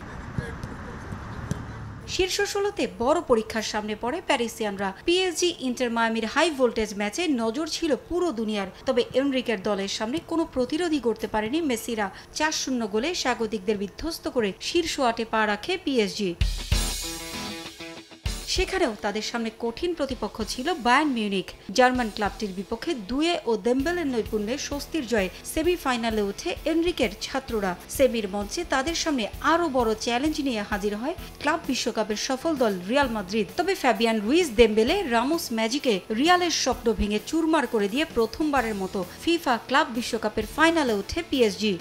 শীর্ষ 16তে বড় পরীক্ষার সামনে পড়ে প্যারিসিয়ানরা। পিএসজি ইন্টার মায়ামির হাই ভোল্টেজ ম্যাচে নজর ছিল পুরো দুনিয়ার। তবে এনরিকের দলের সামনে কোনো প্রতিরোধই করতে পারেনি মেসিরা। 4-0 গোলে স্বাগতিকদের বিধ্বস্ত করে শীর্ষ 8-এ পা রাখে পিএসজি। সেখানেও তাদের সামনে কঠিন প্রতিপক্ষ ছিল বায়ার্ন মিউনিখ। জার্মান ক্লাবটির বিপক্ষে দুয়ে ও দেম্বেলের নৈপুণ্যে স্বস্তির জয়ে সেমিফাইনালে উঠে এনরিকের ছাত্ররা। সেমির মঞ্চে তাদের সামনে আরও বড় চ্যালেঞ্জ নিয়ে হাজির হয় ক্লাব বিশ্বকাপের সফল দল রিয়াল মাদ্রিদ। তবে ফাবিয়ান রুইজ, দেম্বেলে, রামোস ম্যাজিকে রিয়ালের স্বপ্ন ভেঙে চুরমার করে দিয়ে প্রথমবারের মতো ফিফা ক্লাব বিশ্বকাপের ফাইনালে উঠে পিএসজি।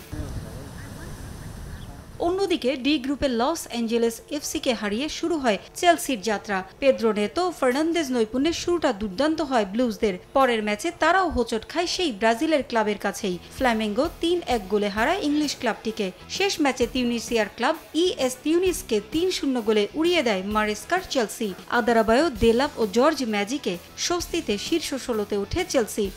অন্যদিকে ডি গ্রুপে লস অ্যাঞ্জেলেস এফসিকে হারিয়ে শুরু হয় চেলসির যাত্রা। পেদ্রো নেতো, ফার্নান্দেজ নৈপুণ্যের শুরুটা দুর্দান্ত হয় ব্লুজদের। পরের ম্যাচে তারাও হোঁচট খায় সেই ব্রাজিলের ক্লাবের কাছেই। ফ্ল্যামেঙ্গো 3-1 গোলে হারায় ইংলিশ ক্লাবটিকে। শেষ ম্যাচে তিউনিসিয়ার ক্লাব ইএস তিউনিসকে 3-0 গোলে উড়িয়ে দেয় মারেস্কার চেলসি। আদারাবায়ো, দেলাপ ও জর্জ ম্যাজিকে স্বস্তিতে শীর্ষ 16তে ওঠে চেলসি।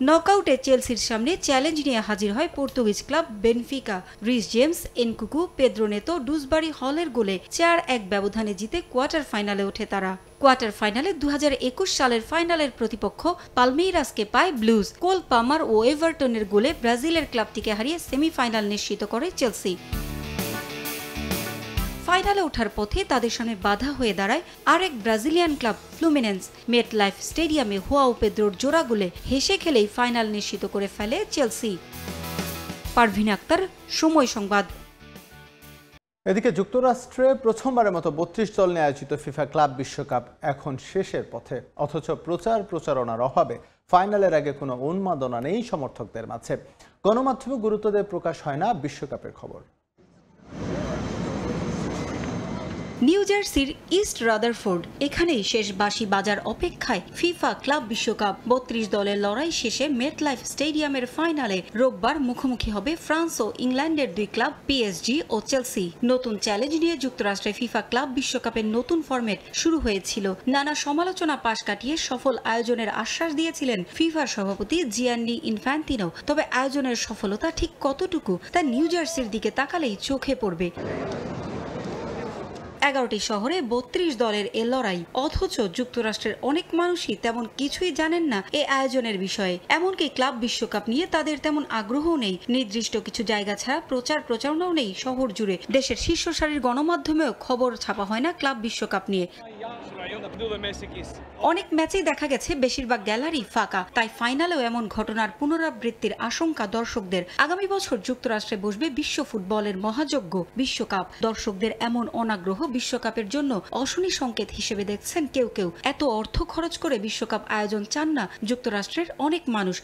নকআউটে চেলসির সামনে চ্যালেঞ্জ নিয়ে হাজির হয় Portuguese club Benfica. Reece James, Nkunku, Pedro Neto, Dewsbury হলের গোলে 4-1 ব্যবধানে জিতে কোয়ার্টার ফাইনালে ওঠে তারা। কোয়ার্টার ফাইনালে 2021 সালের ফাইনালের প্রতিপক্ষ পালমেইরাসকে পায় ব্লুজ। কোল পামার ও এভারটনের গোলে ব্রাজিলের ক্লাবটিকে হারিয়ে সেমিফাইনাল নিশ্চিত করে চেলসি। ফাইনালে ওঠার পথে তাদের সামনে বাধা হয়ে দাঁড়ায় আরেক ব্রাজিলিয়ান ক্লাব ফ্লুমিনেন্স। মেটলাইফ স্টেডিয়ামে হুয়াও পেদ্রোর জোড়া গোলে হেসে খেলেই ফাইনাল নিশ্চিত করে ফেলে চেলসি। পারভিন আক্তার, সময় সংবাদ। এদিকে যুক্তরাষ্ট্রে প্রথমবারের মতো 32 দল নিয়ে আয়োজিত ফিফা ক্লাব বিশ্বকাপ এখন শেষের পথে। অথচ প্রচারণার অভাবে ফাইনালের আগে কোনো উন্মাদনা নেই সমর্থকদের মাঝে। গণমাধ্যমে গুরুত্ব দিয়ে প্রকাশ হয় না বিশ্বকাপের খবর। নিউ জার্সির ইস্ট রাদারফোর্ড, এখানেই শেষ বাঁশি বাজার অপেক্ষায় ফিফা ক্লাব বিশ্বকাপ ৩২ দলের লড়াই শেষে মেটলাইফ স্টেডিয়ামের ফাইনালে রোববার মুখোমুখি হবে ফ্রান্স ও ইংল্যান্ডের দুই ক্লাব পিএসজি ও চেলসি। নতুন চ্যালেঞ্জ নিয়ে যুক্তরাষ্ট্রে ফিফা ক্লাব বিশ্বকাপের নতুন ফরম্যাট শুরু হয়েছিল। নানা সমালোচনা পাশ কাটিয়ে সফল আয়োজনের আশ্বাস দিয়েছিলেন ফিফার সভাপতি জিয়ান্নি ইনফ্যান্তিনো। তবে আয়োজনের সফলতা ঠিক কতটুকু তা নিউ জার্সির দিকে তাকালেই চোখে পড়বে। 11টি শহরে ৩২ দলের এ লড়াই, অথচ যুক্তরাষ্ট্রের অনেক মানুষই তেমন কিছুই জানেন না এ আয়োজনের বিষয়ে। এমনকি ক্লাব বিশ্বকাপ নিয়ে তাদের তেমন আগ্রহও নেই। নির্দিষ্ট কিছু জায়গা ছাড়া প্রচারণাও নেই শহর জুড়ে। দেশের শীর্ষ সারির গণমাধ্যমেও খবর ছাপা হয় না ক্লাব বিশ্বকাপ নিয়ে। অনেক ম্যাচেই দেখা গেছে বেশিরভাগ গ্যালারি ফাঁকা, তাই ফাইনালেও এমন ঘটনার পুনরাবৃত্তির আশঙ্কা দর্শকদের। আগামী বছর যুক্তরাষ্ট্রে বসবে বিশ্ব ফুটবলের মহাযজ্ঞ বিশ্বকাপ। দর্শকদের এমন অনাগ্রহ বিশ্বকাপের জন্য অশনি সংকেত হিসেবে দেখছেন কেউ কেউ। এত অর্থ খরচ করে বিশ্বকাপ আয়োজন চান না যুক্তরাষ্ট্রের অনেক মানুষ।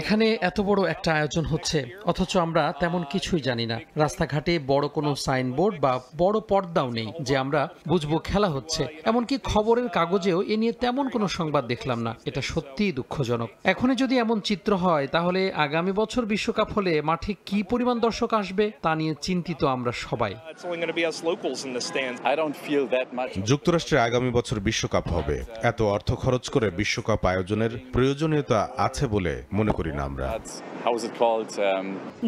এখানে এত বড় একটা আয়োজন হচ্ছে, অথচ আমরা তেমন কিছুই জানি না। রাস্তাঘাটে বড় কোনো সাইনবোর্ড বা বড় পর্দাও নেই যে আমরা বুঝবো খেলা হচ্ছে। এমনকি খবরের কাগজেও এ নিয়ে তেমন কোনো সংবাদ দেখলাম না। এটা সত্যিই দুঃখজনক। এখনই যদি এমন চিত্র হয়, তাহলে আগামী বছর বিশ্বকাপ হলে মাঠে কি পরিমাণ দর্শক আসবে তা নিয়ে চিন্তিত আমরা সবাই। যুক্তরাষ্ট্রে আগামী বছর বিশ্বকাপ হবে, এত অর্থ খরচ করে বিশ্বকাপ আয়োজনের প্রয়োজনীয়তা আছে বলে মনে করি না আমরা।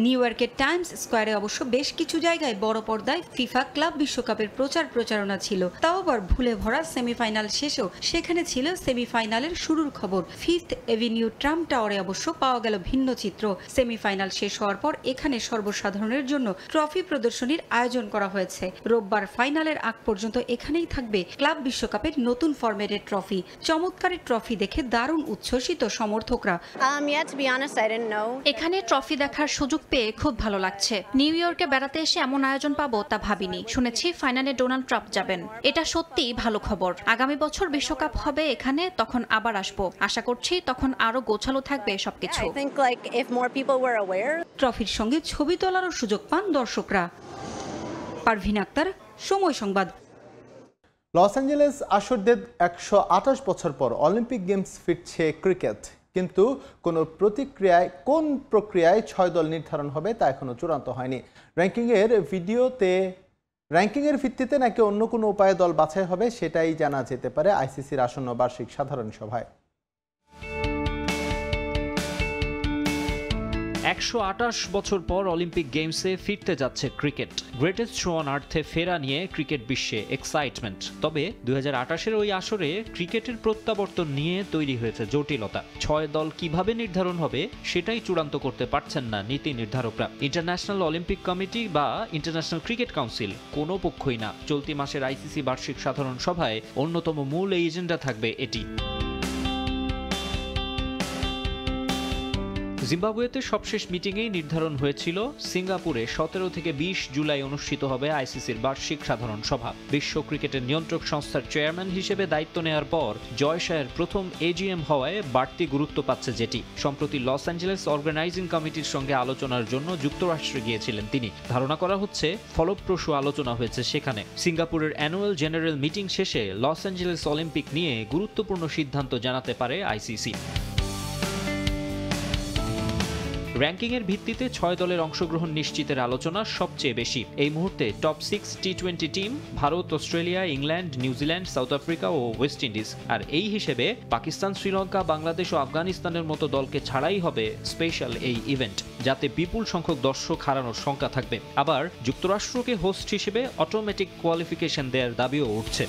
নিউ ইয়র্কের টাইমস স্কোয়ারে অবশ্য বেশ কিছু জায়গায় বড় পর্দায় ফিফা ক্লাব বিশ্বকাপের প্রচারণা ছিল, তাও আবার ভুলে ভরা। সেমিফাইনাল শেষেও সেখানে ছিল সেমিফাইনালের শুরুর খবর। ফিফথ এভিনিউ ট্রাম্প টাওয়ারে অবশ্য পাওয়া গেল ভিন্ন চিত্র। সেমিফাইনাল শেষ হওয়ার পর এখানে সর্বসাধারণের জন্য ট্রফি প্রদর্শনীর আয়োজন করা হয়েছে। রোববার ফাইনালের আগ পর্যন্ত এখানেই থাকবে ক্লাব বিশ্বকাপের নতুন ফরম্যাটের ট্রফি। চমৎকারের ট্রফি দেখে দারুণ উচ্ছ্বসিত সমর্থকরা। এখানে ট্রফি দেখার সুযোগ পেয়ে খুব ভালো লাগছে। নিউ ইয়র্কে বেড়াতে এসে এমন আয়োজন পাবো তা ভাবিনি। শুনেছি ফাইনালে ডোনাল্ড ট্রাম্প যাবেন, এটা সত্যিই ভালো খবর। আগামী বছর বিশ্বকাপ হবে এখানে, তখন আবার আসবো। আশা করছি তখন আরো গোছালো থাকবে সবকিছু। ট্রফির সঙ্গে ছবি তোলারও সুযোগ পান দর্শকরা। পারভিন আক্তার, সময় সংবাদ। লস অ্যাঞ্জেলেস আসরদের 128 বছর পর অলিম্পিক গেমস ফিরছে ক্রিকেট, কিন্তু কোন প্রক্রিয়ায় 6 দল নির্ধারণ হবে তা এখনো চূড়ান্ত হয়নি। র্যাঙ্কিংয়ের ভিত্তিতে নাকি অন্য কোনো উপায়ে দল বাছাই হবে সেটাই জানা যেতে পারে আইসিসির আসন্ন বার্ষিক সাধারণ সভায়। 128 বছর পর অলিম্পিক গেমসে ফিরতে যাচ্ছে ক্রিকেট। গ্রেটেস্ট শো অন আর্থে ফেরা নিয়ে ক্রিকেট বিশ্বে এক্সাইটমেন্ট। তবে 2028-এর ওই আসরে ক্রিকেটের প্রত্যাবর্তন নিয়ে তৈরি হয়েছে জটিলতা। 6 দল কিভাবে নির্ধারণ হবে সেটাই চূড়ান্ত করতে পারছেন না নীতি নির্ধারকরা। ইন্টারন্যাশনাল অলিম্পিক কমিটি বা ইন্টারন্যাশনাল ক্রিকেট কাউন্সিল কোনো পক্ষই না। চলতি মাসের আইসিসি বার্ষিক সাধারণ সভায় অন্যতম মূল এজেন্ডা থাকবে এটি। জিম্বাবুয়েতে সবশেষ মিটিংয়েই নির্ধারণ হয়েছিল সিঙ্গাপুরে 17 থেকে 20 জুলাই অনুষ্ঠিত হবে আইসিসির বার্ষিক সাধারণ সভা। বিশ্ব ক্রিকেটের নিয়ন্ত্রক সংস্থার চেয়ারম্যান হিসেবে দায়িত্ব নেওয়ার পর জয়শায়ের প্রথম এজিএম হওয়ায় বাড়তি গুরুত্ব পাচ্ছে যেটি। সম্প্রতি লস অ্যাঞ্জেলেস অর্গানাইজিং কমিটির সঙ্গে আলোচনার জন্য যুক্তরাষ্ট্রে গিয়েছিলেন তিনি। ধারণা করা হচ্ছে ফলপ্রসূ আলোচনা হয়েছে সেখানে। সিঙ্গাপুরের অ্যানুয়াল জেনারেল মিটিং শেষে লস অ্যাঞ্জেলেস অলিম্পিক নিয়ে গুরুত্বপূর্ণ সিদ্ধান্ত জানাতে পারে আইসিসি। র্যাঙ্কিংয়ের ভিত্তিতে 6 দলের অংশগ্রহণ নিশ্চিতের আলোচনা সবচেয়ে বেশি। এই মুহূর্তে টপ 6 টি20 team Bharat, Australia, England, New Zealand, South Africa ও ওয়েস্ট ইন্ডিজ। আর এই হিসেবে পাকিস্তান, শ্রীলঙ্কা, বাংলাদেশ ও আফগানিস্তানের মতো দলকে ছাড়াই হবে স্পেশাল এই ইভেন্ট, যাতে বিপুল সংখ্যক দর্শক হারানোর শঙ্কা থাকবে। আবার যুক্তরাষ্ট্রকে হোস্ট হিসেবে অটোমেটিক কোয়ালিফিকেশন দেওয়ার দাবিও উঠছে।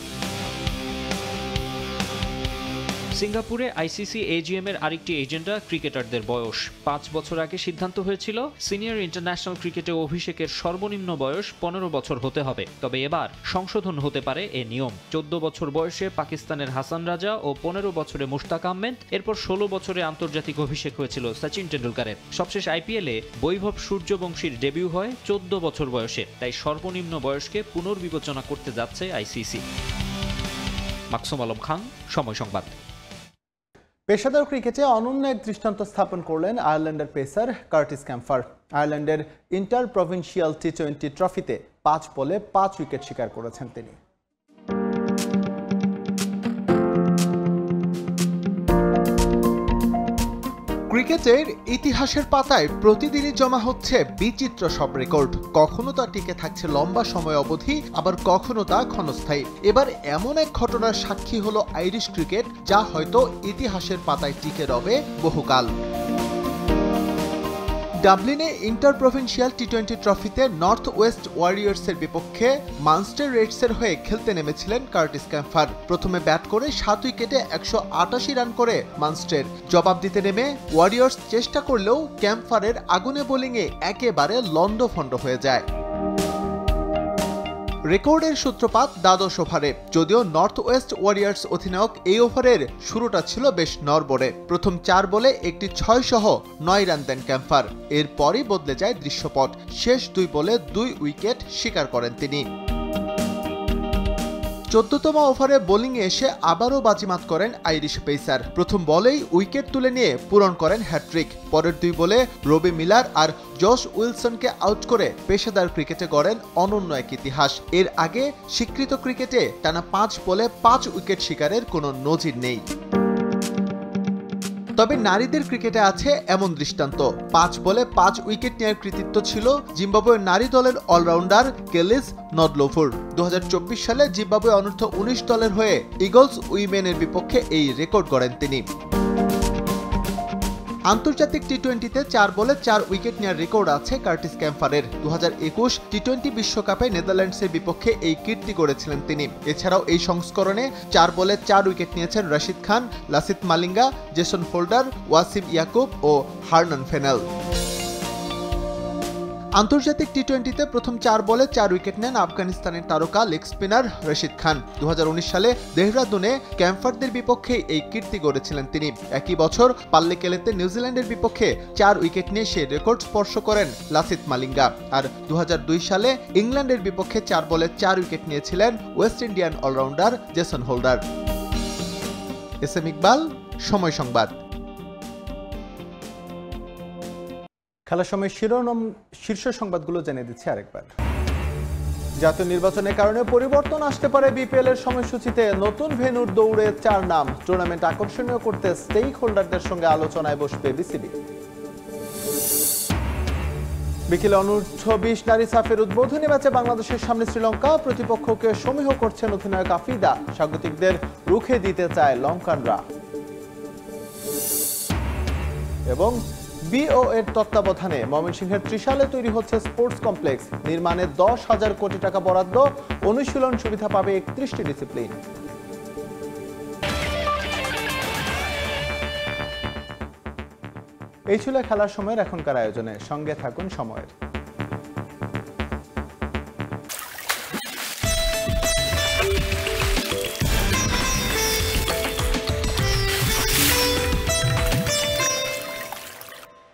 সিঙ্গাপুরে আইসিসি এজিএম এর আরেকটি এজেন্ডা ক্রিকেটারদের বয়স। 5 বছর আগে সিদ্ধান্ত হয়েছিল সিনিয়র ইন্টারন্যাশনাল ক্রিকেটে অভিষেকের সর্বনিম্ন বয়স 15 বছর হতে হবে। তবে এবার সংশোধন হতে পারে এ নিয়ম। 14 বছর বয়সে পাকিস্তানের হাসান রাজা ও 15 বছরে মুশতাক আহমেদ, এরপর 16 বছরে আন্তর্জাতিক অভিষেক হয়েছিল সচিন টেন্ডুলকারের। সবশেষ আইপিএলে বৈভব সূর্যবংশীর ডেবিউ হয় 14 বছর বয়সে। তাই সর্বনিম্ন বয়সকে পুনর্বিবেচনা করতে যাচ্ছে আইসিসি। মাকসুম আলম খান, সময় সংবাদ। পেশাদার ক্রিকেটে অনন্য এক দৃষ্টান্ত স্থাপন করলেন আয়ারল্যান্ডের পেসার কার্টিস ক্যাম্পার। আয়ারল্যান্ডের ইন্টার প্রভিন্সিয়াল টি20 ট্রফিতে 5 বলে 5 উইকেট শিকার করেছেন তিনি। ক্রিকেটের ইতিহাসের পাতায় প্রতিদিনই জমা হচ্ছে বিচিত্র সব রেকর্ড। কখনো তা টিকে থাকছে লম্বা সময় অবধি, আবার কখনো তা ক্ষণস্থায়ী। এবার এমন এক ঘটনার সাক্ষী হলো আইরিশ ক্রিকেট, যা হয়তো ইতিহাসের পাতায় টিকে রবে বহুকাল। ডাবলিনে ইন্টার প্রভিন্সিয়াল টি-20 ট্রফিতে নর্থ ওয়েস্ট ওয়ারিয়র্সের বিপক্ষে মানস্টার রেডসের হয়ে খেলতে নেমেছিলেন কার্টিস ক্যাম্পার। প্রথমে ব্যাট করে 7 উইকেটে 188 রান করে মানস্টার। জবাব দিতে নেমে ওয়ারিয়র্স চেষ্টা করলেও ক্যাম্পারের আগুনে বোলিংয়ে একেবারে লন্ডভন্ড হয়ে যায়। রেকর্ডের সূত্রপাত দ্বাদশ ওভারে। যদিও নর্থ ওয়েস্ট ওয়ারিয়ার্স অধিনায়ক এই ওভারের শুরুটা ছিল বেশ নড়বড়ে। প্রথম 4 বলে একটি 6 সহ 9 রান দেন ক্যাম্পার। এরপরই বদলে যায় দৃশ্যপট। শেষ 2 বলে 2 উইকেট শিকার করেন তিনি। 14তম ওভারে বোলিংয়ে এসে আবারও বাজিমাত করেন আইরিশ পেসার। প্রথম বলেই উইকেট তুলে নিয়ে পূরণ করেন হ্যাট্রিক। পরের 2 বলে রবি মিলার আর জশ উইলসনকে আউট করে পেশাদার ক্রিকেটে গড়েন অনন্য এক ইতিহাস। এর আগে স্বীকৃত ক্রিকেটে টানা 5 বলে 5 উইকেট শিকারের কোনো নজির নেই। তবে নারীদের ক্রিকেটে আছে এমন দৃষ্টান্ত। 5 বলে 5 উইকেট নেওয়ার কৃতিত্ব ছিল জিম্বাবুয়ের নারী দলের অলরাউন্ডার কেলিস নডলোফুর। 2024 সালে জিম্বাবুয়ে অনূর্ধ্ব 19 দলের হয়ে ইগলস উইমেনের বিপক্ষে এই রেকর্ড গড়েন তিনি। আন্তর্জাতিক টি-20তে 4 বলে 4 উইকেট নেওয়ার রেকর্ড আছে কার্টিস ক্যাম্পারের। 2021 টি-20 বিশ্বকাপে নেদারল্যান্ডসের বিপক্ষে এই কীর্তি গড়েছিলেন তিনি। এছাড়াও এই সংস্করণে 4 বলে 4 উইকেট নিয়েছেন রশিদ খান, লাসিথ মালিঙ্গা, জেসন হোল্ডার, ওয়াসিম ইয়াকুব ও হার্নান ফেনেল। আন্তর্জাতিক টি-20তে প্রথম 4 বলে 4 উইকেট নেন আফগানিস্তানের তারকা লেগ স্পিনার রশিদ খান। 2019 সালে দেহরাদুনে ক্যাম্পারদের বিপক্ষে এই কীর্তি গড়েছিলেন তিনি। একই বছর পাল্লেকেলেতে নিউজিল্যান্ডের বিপক্ষে 4 উইকেট নিয়ে সে রেকর্ড স্পর্শ করেন লাসিথ মালিঙ্গা। আর 2002 সালে ইংল্যান্ডের বিপক্ষে 4 বলে 4 উইকেট নিয়েছিলেন West Indian allrounder Jason Holder. SM Iqbal, Somoy Sangbad. খেলার সময় শীর্ষ সংবাদগুলো জেনে দিচ্ছি আরেকবার। জাতীয় নির্বাচনের কারণে পরিবর্তন আসতে পারে বিপিএল এর সময়সূচিতে। নতুন ভেন্যুর দৌড়ে 4 নাম। টুর্নামেন্ট আকর্ষণীয় করতে স্টেক হোল্ডারদের সঙ্গে আলোচনায় বসবে বিসিবি। বিকেলে অনূর্ধ্ব-20 নারী সাফের উদ্বোধনী ম্যাচে বাংলাদেশের সামনে শ্রীলঙ্কা। প্রতিপক্ষকে সমীহ করছেন অধিনায়ক আফিদা। স্বাগতিকদের রুখে দিতে চায় লঙ্কানরা। এবং বিও এর তত্ত্বাবধানে ময়মনসিংহের ত্রিশালে তৈরি হচ্ছে স্পোর্টস কমপ্লেক্স। নির্মাণে 10,000 কোটি টাকা বরাদ্দ। অনুশীলন সুবিধা পাবে 31টি ডিসিপ্লিন। এই ছিল খেলার সময়ের এখনকার আয়োজনে। সঙ্গে থাকুন সময়ের।